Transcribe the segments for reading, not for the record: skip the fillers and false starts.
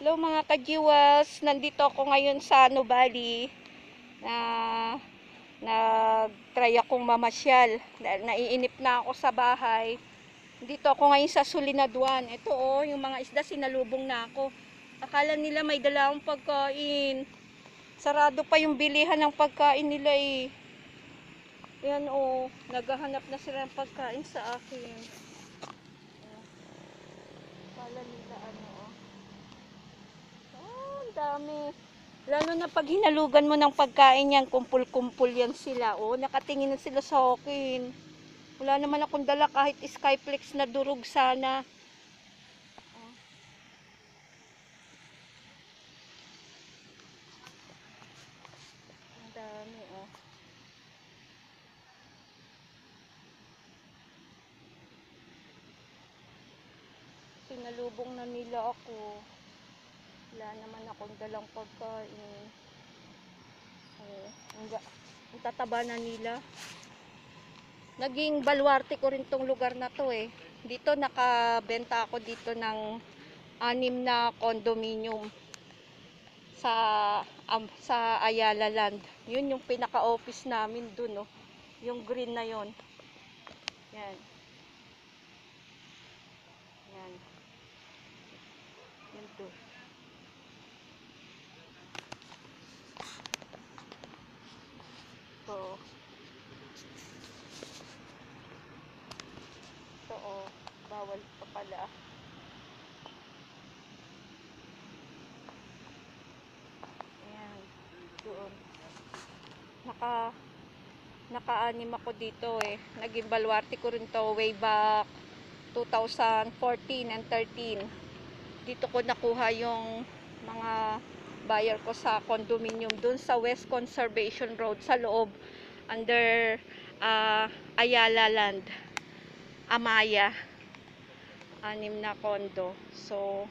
Hello mga kajiwas, nandito ako ngayon sa Nubali na nag-try akong mamasyal dahil naiinip na ako sa bahay. Dito ako ngayon sa Sulinaduan. Ito oh, yung mga isda sinalubong na ako. Akala nila may dala akong pagkain. Sarado pa yung bilihan ng pagkain nila eh. Yan oh, naghahanap na sila ng pagkain sa akin. Akala nila ano oh. Oh, ang dami. Lalo na pag hinalugan mo ng pagkain yan, kumpul-kumpul yan sila. Oh, nakatingin na sila sa akin. Wala naman akong dala kahit Skyflex na durog sana. Oh. Ang dami oh. Sinalubong na nila ako. Wala naman akong dalang pagkain. Oh, ang tataba na nila. Naging baluarte ko rin tong lugar na to eh. Dito nakabenta ako dito ng 6 na condominium sa Ayala Land. Yun yung pinaka-office namin dun oh. Yung green na yon. Yan. Yan. Yun to. So, ito oh, bawal pa pala. Ayan, doon. Naka-anim ako dito eh. Naging baluarte ko rin to way back 2014 and 13. Dito ko nakuha yung mga buyer ko sa condominium doon sa West Conservation Road sa loob under Ayala Land. Amaya. 6 na condo. So,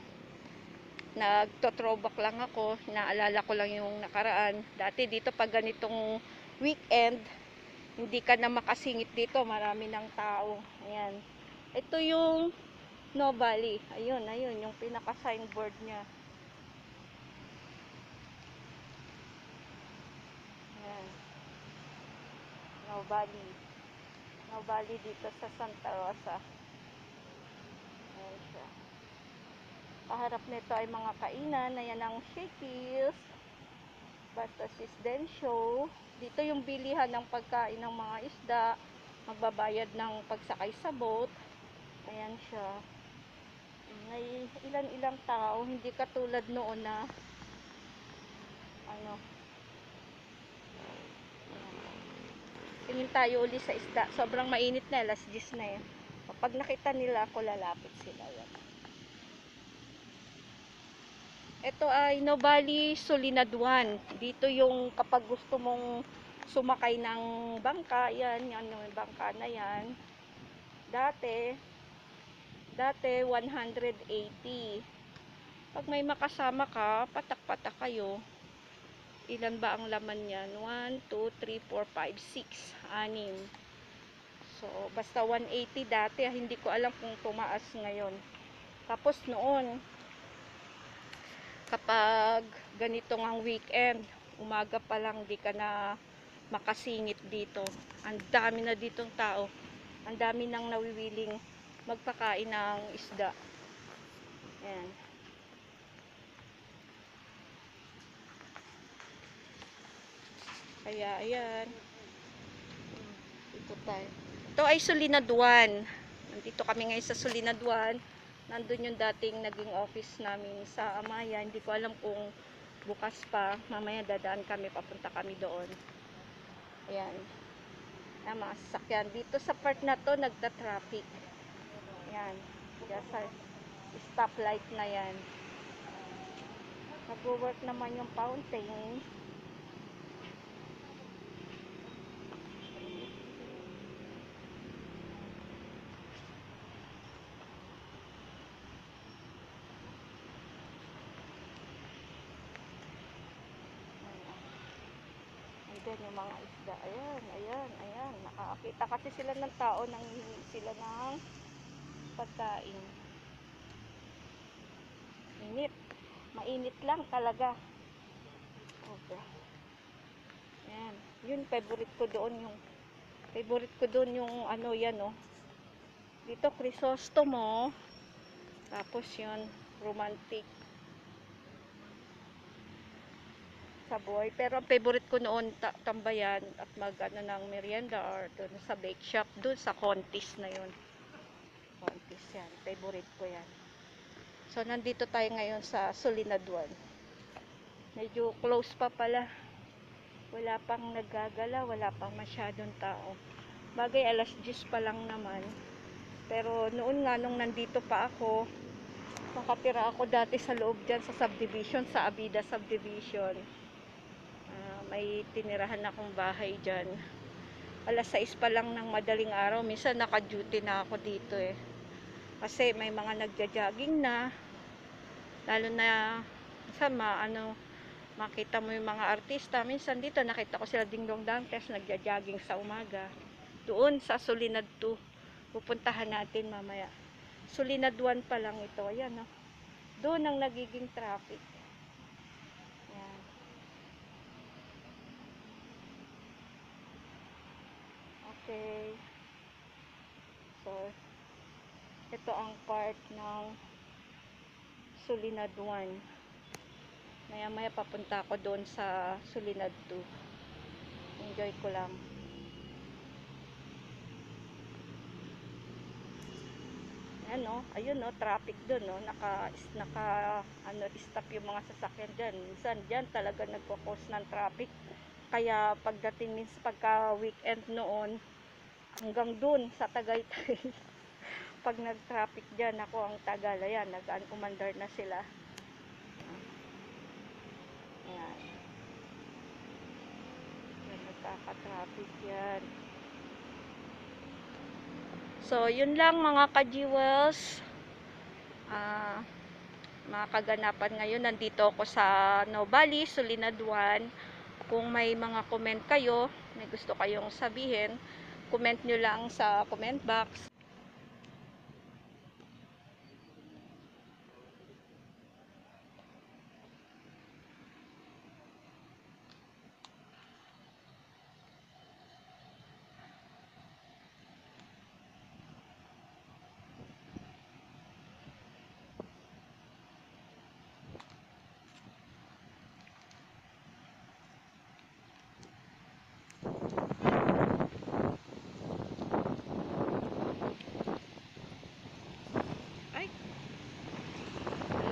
nagto-throwback lang ako. Naalala ko lang yung nakaraan. Dati dito pag ganitong weekend, hindi ka na makasingit dito. Marami ng tao. Ayan. Ito yung No Valley. Ayun, ayun. Yung pinaka-signboard niya. Ayan. No Valley. No Valley dito sa Santa Rosa. Ayan siya. Paharap nito ay mga kainan. Ayan ang Shakey's. Basta Sisden Show. Dito yung bilihan ng pagkain ng mga isda. Magbabayad ng pagsakay sa boat. Ayan siya. May ilan-ilang tao. Hindi katulad noon na ano. Tingin tayo uli sa isda. Sobrang mainit na. Alas 10 na yan. Kapag nakita nila ako, lalapit sila. Yan. Ito ay Nubali Sulinaduan. Dito yung kapag gusto mong sumakay ng bangka, yan yung bangka na yan. Dati 180. Pag may makasama ka, patak-patak kayo. Ilan ba ang laman niyan? 1, 2, 3, 4, 5, 6, 6. So, basta 180 dati. Hindi ko alam kung tumaas ngayon. Tapos noon, kapag ganito ngang weekend, umaga pa lang di ka na makasingit dito. Ang dami na ditong tao. Ang dami nang nawiwiling magpakain ng isda. Ayan. Kaya ayan. Dito tayo. Ito ay Sulinaduan. Nandito kami ngayon sa Sulinaduan. Nandun yung dating naging office namin sa Amaya. Hindi ko alam kung bukas pa. Mamaya dadaan kami, papunta kami doon. Ayan. Ayan mga sasakyan. Dito sa part na to, nagta-traffic. Ayan. Diyan sa stoplight na yan. Nag-work naman yung fountain. Then yung mga isda, ayan, ayan, ayan. Nakakita kasi sila ng tao, nanghihingi sila ng pagkain. Init. Mainit lang talaga. Okay. Yan. Yun, favorite ko doon yung ano yan, oh. Dito, Crisostomo. Tapos yun, romantic. Sa buhay. Pero ang favorite ko noon, tambayan at mag ano ng merienda or doon sa bake shop. Doon sa Contis na yun. Contis yan. Favorite ko yan. So, nandito tayo ngayon sa Solinaduan. Medyo close pa pala. Wala pang naggagala, wala pang masyadong tao. Bagay, alas 10 pa lang naman. Pero noon nga, nung nandito pa ako, nakatira ako dati sa loob dyan sa subdivision, sa Abida subdivision. May tinirahan akong bahay dyan. Alas 6 pa lang ng madaling araw. Minsan naka-duty na ako dito eh. Kasi may mga nagja-jogging na. Lalo na minsan makita mo yung mga artista. Minsan dito nakita ko sila Dingdong Dantes nagja-jogging sa umaga. Doon sa Solinad 2. Pupuntahan natin mamaya. Solinad 1 pa lang ito. Ayan, no? Doon ang nagiging traffic. Ayan. Okay. So, ito ang part ng Solinad 1. Maya-maya papunta ako doon sa Solinad 2. Enjoy ko lang. Ayan, no? Ayun, no? Traffic doon, no? Stop yung mga sasakyan dyan. Minsan dyan talaga nagpo-cause ng traffic. Kaya pagdating minsan pagka weekend noon, hanggang doon sa Tagaytay. Pag nag-traffic dyan, ako ang tagal. Ayan, nag-umandar na sila. Ayan. Ayan, nagkaka-traffic yan. So, yun lang mga ka-jewels. Mga kaganapan ngayon. Nandito ako sa Nubali, Solinad 1. Kung may mga comment kayo, may gusto kayong sabihin, comment nyo lang sa comment box.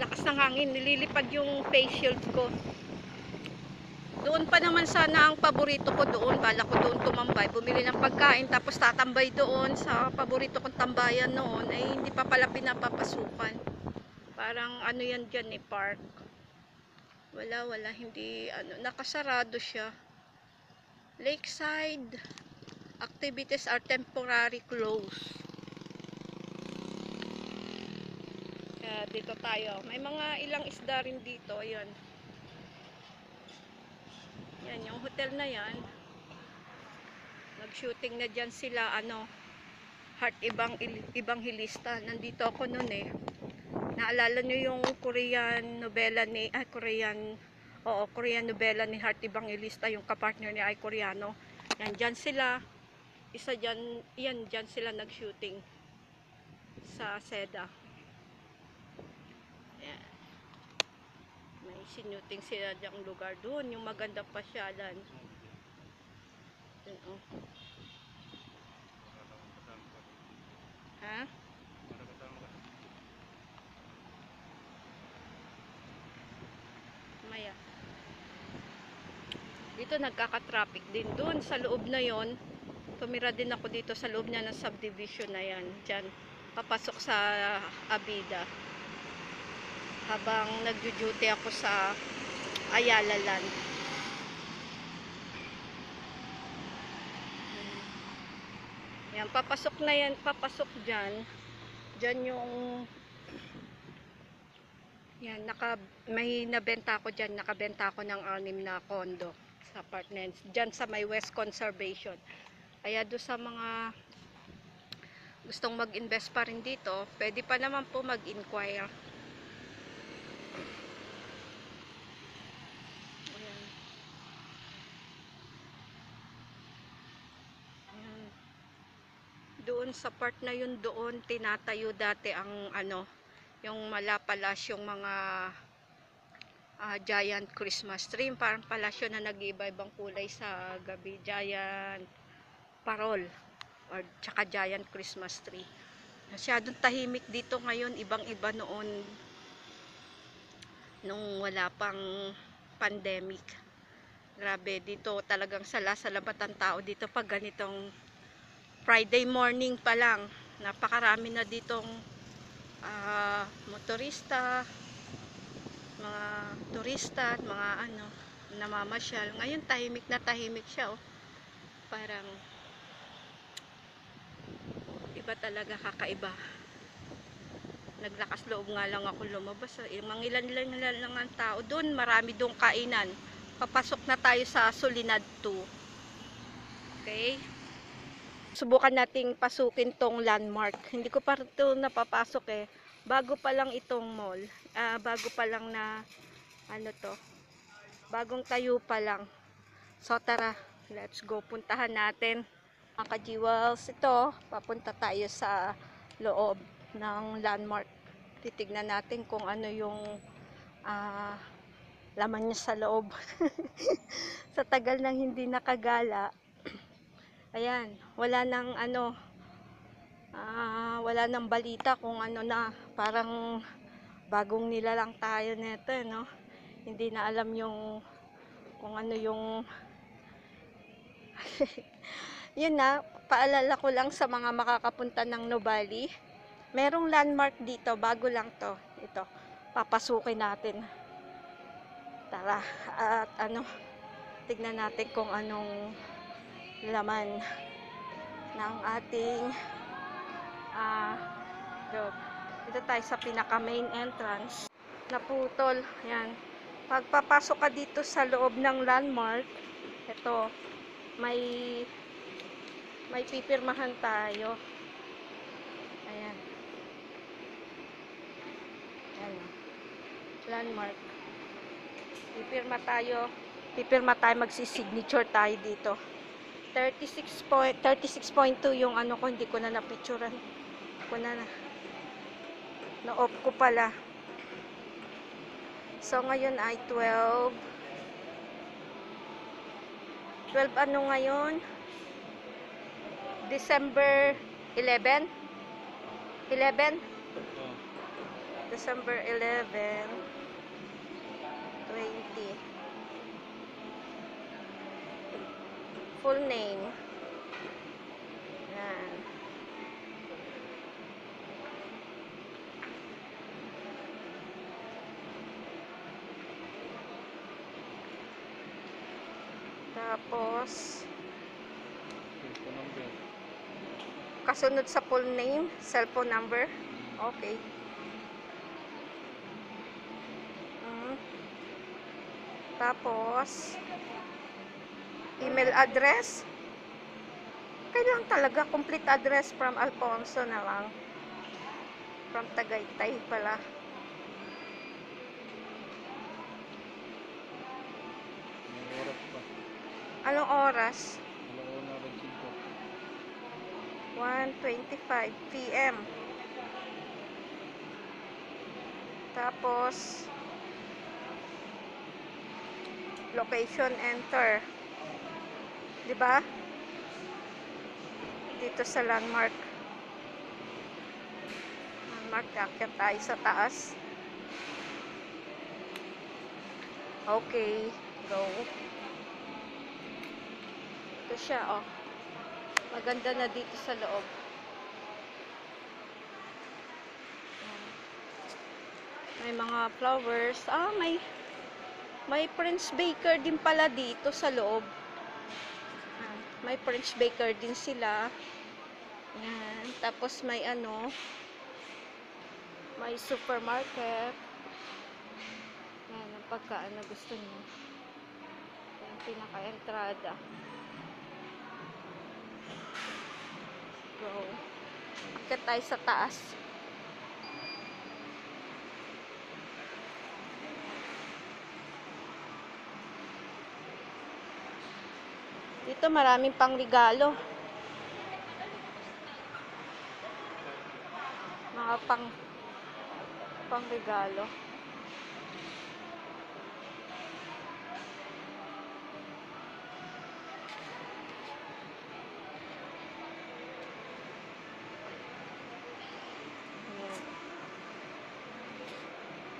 Lakas ng hangin, nililipad yung face shield ko. Doon pa naman sana ang paborito ko doon. Bala ko doon tumambay, bumili ng pagkain, tapos tatambay doon sa paborito kong tambayan noon. Ay hindi pa pala pinapapasukan. Parang ano yan dyan eh, park. Wala, hindi, nakasarado siya. Lakeside activities are temporary closed. Kaya dito tayo. May mga ilang isda rin dito. Ayan. Yan, yung hotel na yan. Nag-shooting na dyan sila, Heart Evangelista. Nandito ako noon eh. Naalala nyo yung Korean novela ni Heart Evangelista, yung kapartner ni ay Koreano. Yan, dyan sila. Isa dyan, dyan sila nag-shooting sa Seda. Yan. May sinuting sila dyang lugar doon, yung magandang pasyalan. Yan, oh. Ha? Maya. Dito nagkaka-traffic din. Doon sa loob na yon, tumira din ako dito sa loob niya ng subdivision na yan. Diyan, papasok sa Abida. Habang nagjo-duty ako sa Ayala Land. Yan, papasok na yan, papasok dyan. Dyan yung yan, may nabenta ako dyan, nakabenta ako ng 6 na condo sa apartments. Dyan sa may West Conservation. Kaya doon sa mga gustong mag-invest pa rin dito, pwede pa naman po mag-inquire. doon sa part na yun doon, tinatayo dati ang ano, yung malapalas yung mga giant Christmas tree, parang palasyo na nag-iiba-ibang kulay sa gabi, giant parol or tsaka giant Christmas tree. Masyadong tahimik dito ngayon, ibang-iba noon nung wala pang pandemic. Grabe, dito talagang salabat ang tao dito pag ganitong Friday morning pa lang. Napakarami na ditong motorista, mga turista, mga ano, namamasyal. Ngayon tahimik na tahimik siya, oh. Parang iba talaga, kakaiba. Naglakas loob nga lang ako lumabas. Mangilan-ilan lang ang tao doon, marami doong kainan. Papasok na tayo sa Solinad 2. Okay? Subukan nating pasukin tong landmark. Hindi ko pa ito napapasok eh. Bago pa lang itong mall. Bago pa lang na ano to. Bagong tayo pa lang. So tara, let's go. Puntahan natin. Mga kajiwals, ito, papunta tayo sa loob ng landmark. Titignan natin kung ano yung laman niya sa loob. Sa tagal nang hindi nakagala, ayan, wala nang ano, wala nang balita kung ano na, parang bagong nilalang tayo nito, no? Hindi na alam yung kung ano yung yun na, paalala ko lang sa mga makakapunta ng Nuvali. Merong landmark dito, bago lang to. Ito, papasukin natin. Tara, at ano, tignan natin kung anong laman ng ating dito tayo sa pinaka main entrance. Naputol, yan. Pagpapasok ka dito sa loob ng landmark, ito, may pipirmahan tayo. Ayan. Ayan. Landmark. Pipirma tayo, magsi-signature tayo dito. 36.2 yung ano ko, hindi ko na napicturean. Na-off ko pala. So ngayon ay 12 ano ngayon? December 11? December 11, 20. Full name. Yan. Tapos kasunod sa full name, cellphone number. Okay. Tapos email address. Kailangan talaga complete address from Alfonso na lang. From Tagaytay pala. Anong oras? 1:25 PM. Tapos location enter. 'Di ba? Dito sa landmark. Akyat tayo sa taas. Okay, go. Ito siya, oh. Maganda na dito sa loob. May mga flowers. May French baker din pala dito sa loob. May French baker din sila. Yan. Tapos may ano, may supermarket. Yan, ang pagkaan na gusto niyo. Yan, pinaka-entrada. Go. Akit tayo sa taas. Dito maraming pang regalo. pang regalo.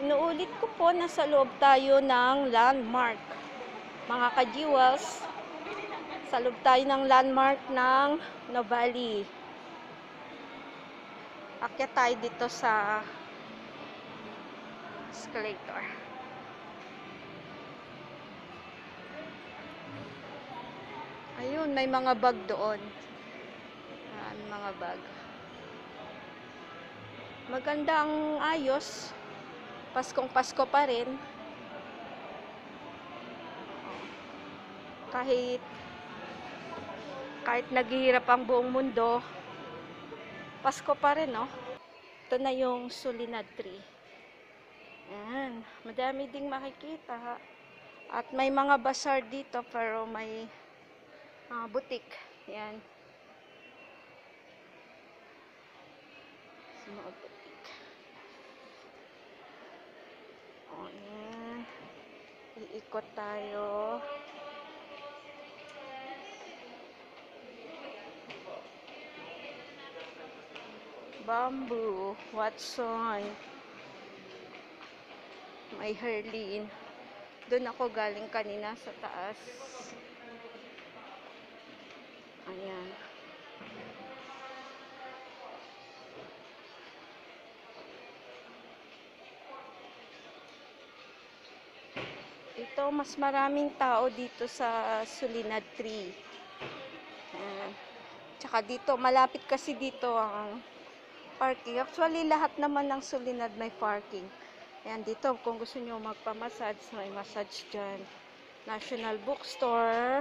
Inuulit ko po, nasa loob tayo ng landmark. Mga ka-jewels, sa loob tayo ng landmark ng Nuvali. Akyat tayo dito sa escalator. Ayun, may mga bag doon. Mga bag. Maganda ang ayos. Paskong Pasko pa rin. Kahit naghihirap ang buong mundo, Pasko pa rin, no? Ito na yung Sulinad Tree. Ayan, madami ding makikita. At may mga bazaar dito, pero may butik. Ayan. Mga butik. Ayan. Iikot tayo. Bamboo, Watson, may Herlin. Doon ako galing kanina sa taas. Ayan. Ito, mas maraming tao dito sa Sulinad Tree. Ayan. Tsaka dito, malapit kasi dito ang parking. Actually, lahat naman ng Sulinad may parking. Ayan, dito, kung gusto nyo magpamassage, may massage dyan. National Bookstore.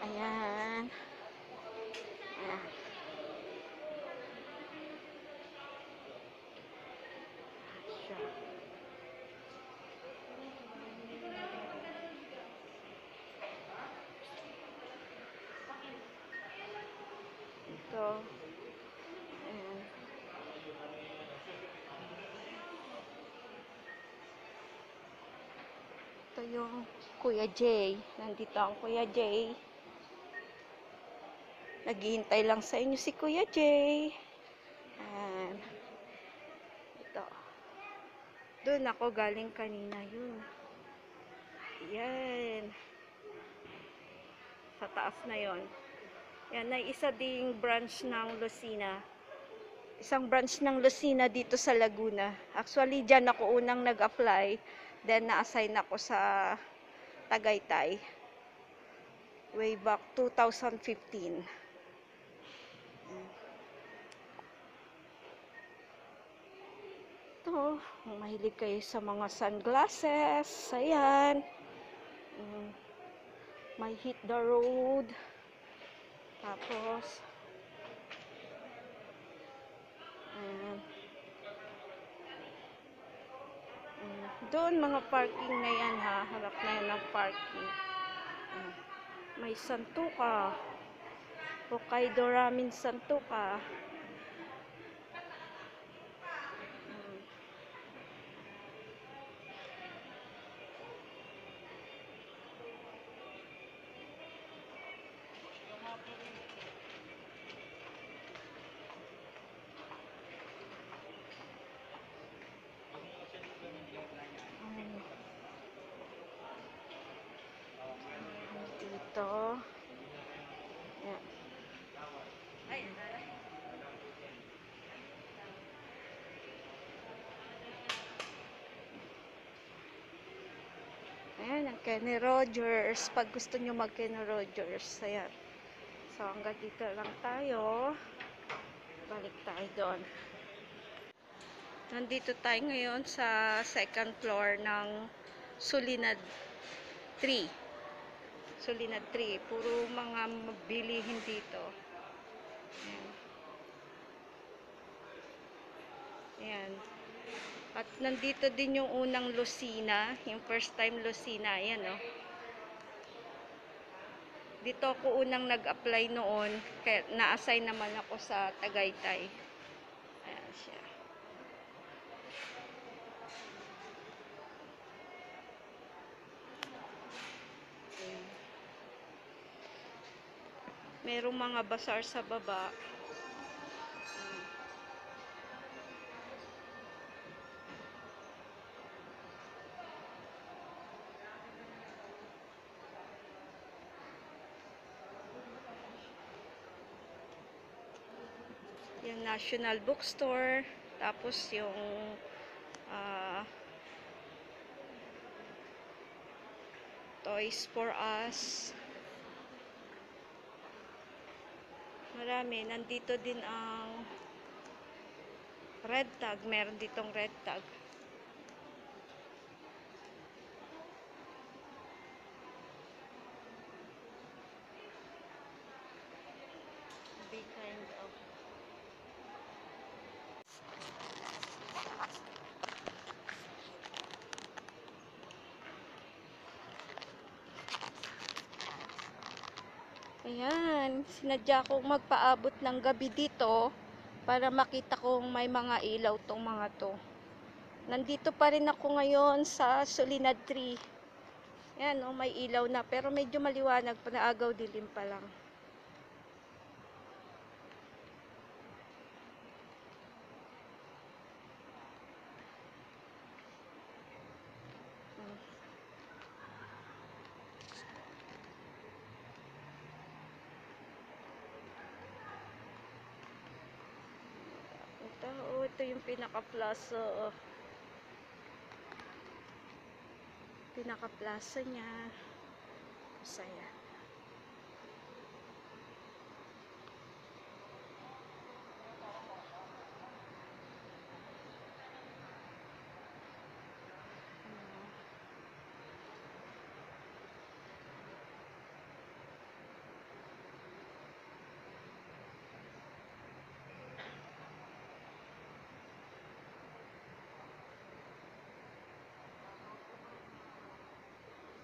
Ayan. Ayan. Ito. Ayan. Ito yung Kuya Jay. Nandito ang Kuya Jay. Naghihintay lang sa inyo si Kuya Jay. Ayan. Ito. Doon ako galing kanina yun. Ayan. Sa taas na yon. Yan ay isa ding branch ng Lucena. Isang branch ng Lucena dito sa Laguna. Actually, dyan ako unang nag-apply. Then, na-assign ako sa Tagaytay. Way back 2015. Ito, mahilig kayo sa mga sunglasses. Ayan. May Hit the Road. Tapos, doon mga parking na yan ha. Harap na yan ng parking. May Santuka. Hokkaido Ramen Santuka. Dito. Yan. Ayan, ang Kenny Rogers. Pag gusto nyo mag Kenny Rogers, ayan. So, hanggang dito lang tayo. Balik tayo doon. Nandito tayo ngayon sa second floor ng Sulinad 3. Sulinad 3. Puro mga bilihin dito. Ayan. Ayan. At nandito din yung unang Lucena. Yung first time Lucena. Ayan, oh. Dito ako unang nag-apply noon. Kaya na-assign naman ako sa Tagaytay. Ayan siya. Ayan. Merong mga bazaar sa baba. Yung National Bookstore. Tapos yung Toys for Us. Marami. Nandito din ang Red Tag. Meron ditong Red Tag. Big kind of. Ayan. Sinadya kong magpaabot ng gabi dito para makita kong may mga ilaw tong mga to. Nandito pa rin ako ngayon sa Solinad Tree. Ayan, oh, may ilaw na. Pero medyo maliwanag pa, naagaw dilim pa lang. Ito yung pinaka-plaza. Pinaka-plaza niya. Masaya.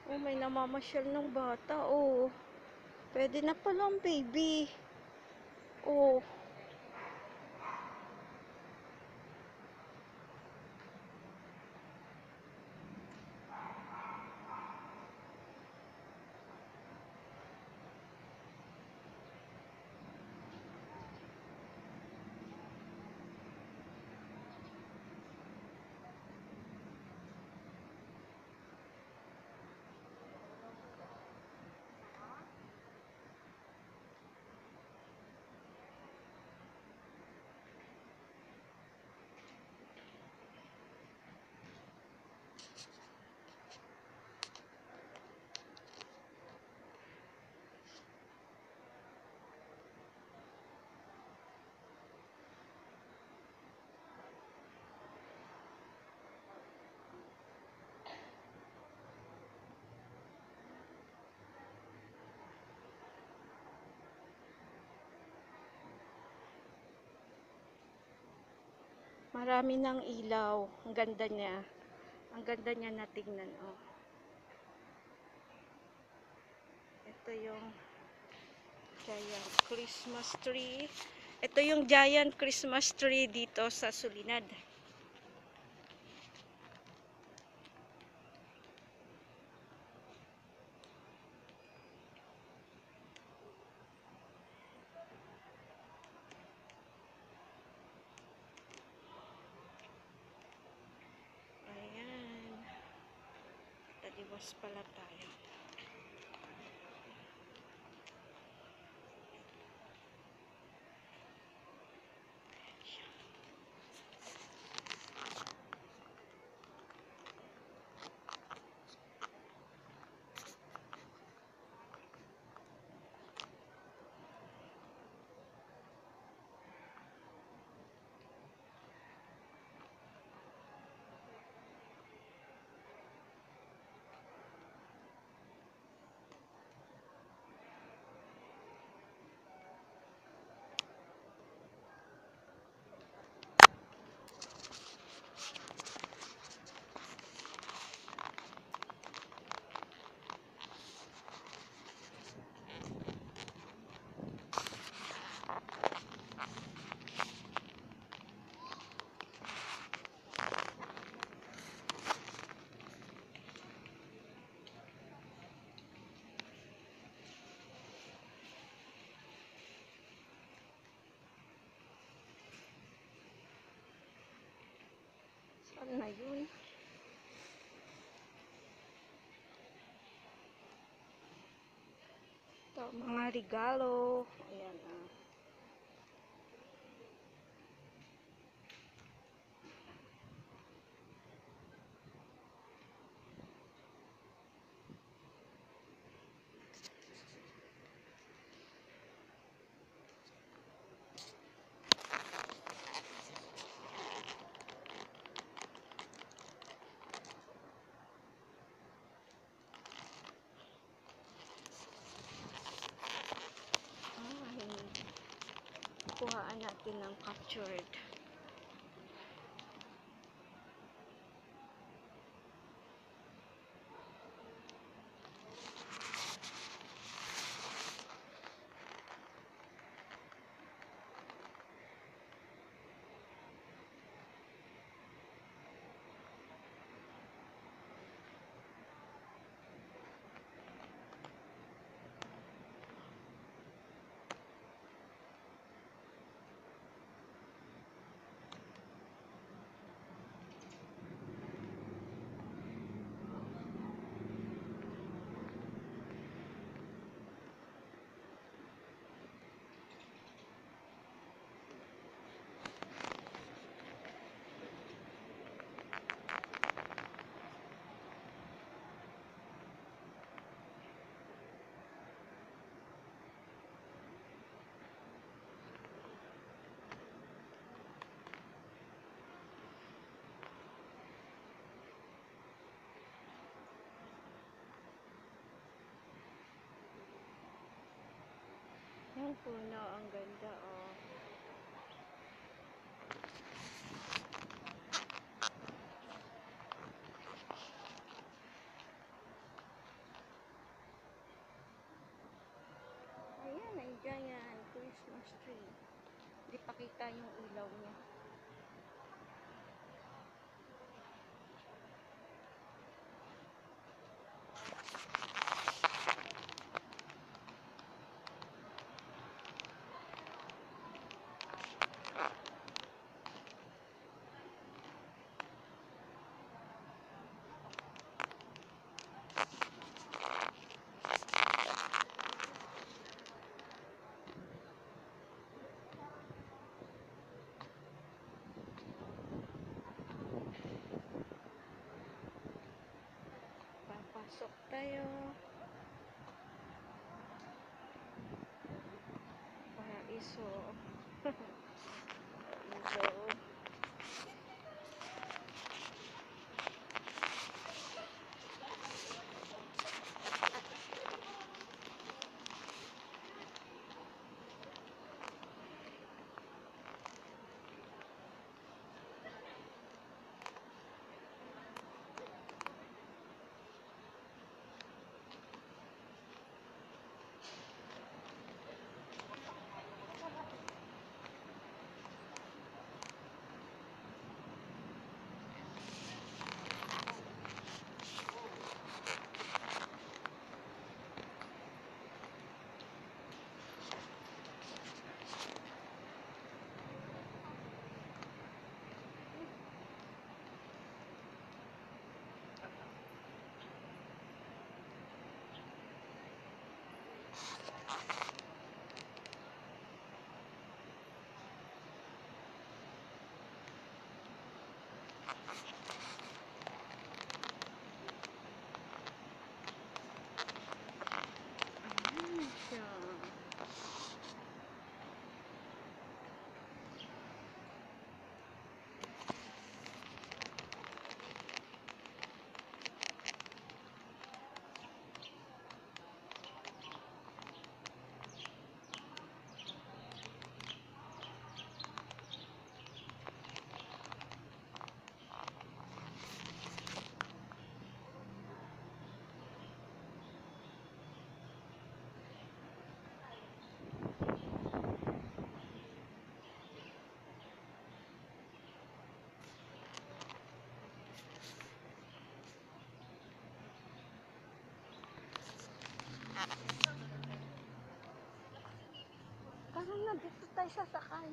Oh, may namamasyal ng bata. Oh, pwede na palang baby. Oh, marami ng ilaw. Ang ganda niya. Ang ganda niya na tingnan. Oh. Ito yung giant Christmas tree. Ito yung giant Christmas tree dito sa Solinad. Ayan. Taliwas pala tayo. Saan na yun? Ito, mga regalo. Ayan ah. Kuhaan natin ng captured. Yung puno, ang ganda oh. Ayan, nandiyan yan, Christmas tree. Hindi pa kita yung ilaw niya. Papasok tayo. Paraiso. Paraiso. Ayan siya. Parang na dito tayo sasakay.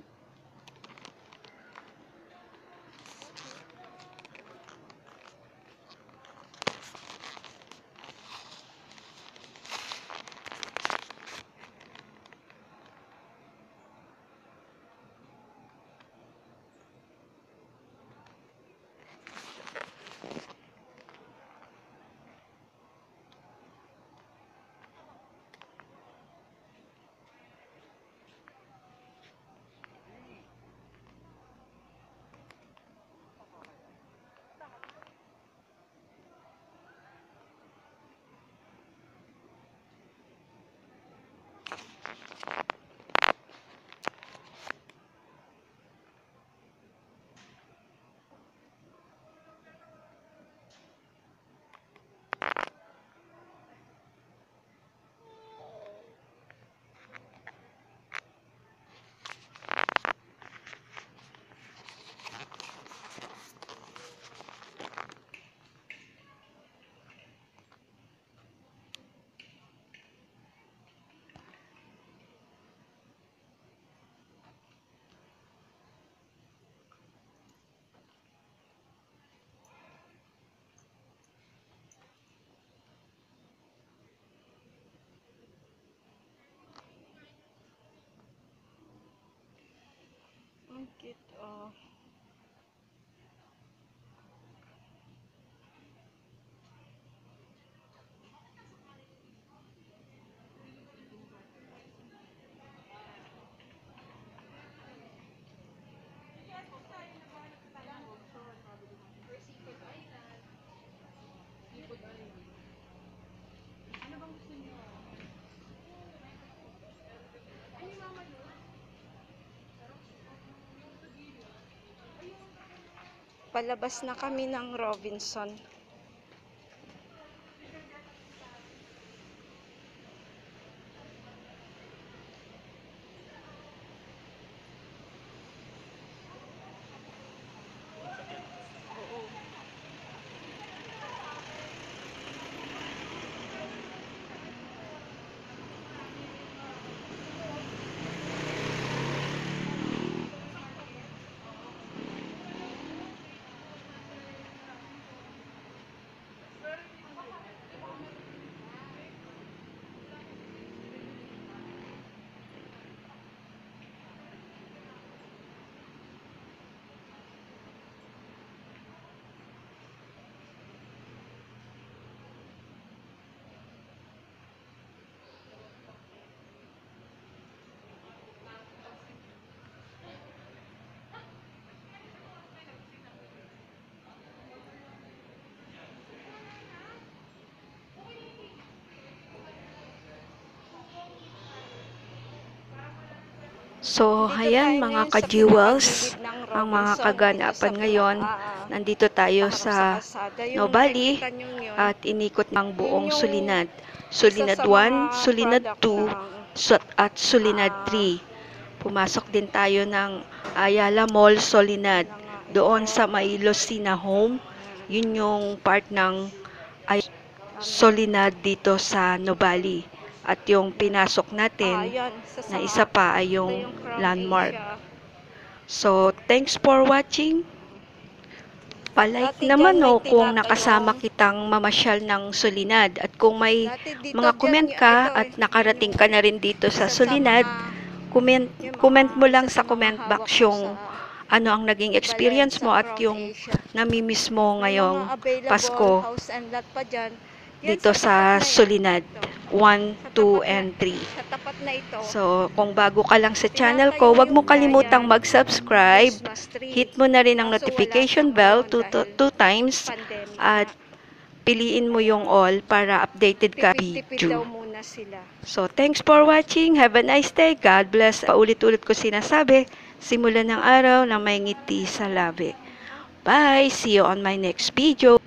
Oh. Palabas na kami ng Robinson. So, ayan mga ka-jewels, ang mga kaganapan ngayon. Nandito tayo sa Nubali at inikot ng buong Solinad. Solinad 1, Solinad 2, at Solinad 3. Pumasok din tayo ng Ayala Mall, Solinad. Doon sa may Lucina Home, yun yung part ng Solinad dito sa Nubali. At yung pinasok natin na isa pa ay yung landmark. So, thanks for watching. Palike naman kung nakasama kitang mamasyal ng Solinad. At kung may mga comment ka at nakarating ka na rin dito sa Solinad, comment mo lang sa comment box yung ano ang naging experience mo at yung namimiss mo ngayong Pasko dito sa Solinad 1, 2, and 3. So, kung bago ka lang sa channel ko, huwag mo kalimutang mag-subscribe. Hit mo na rin ang notification bell 2 times at piliin mo yung all para updated ka video. So, thanks for watching. Have a nice day. God bless. Paulit-ulit ko sinasabi, simulan ng araw na may ngiti sa labi. Bye! See you on my next video.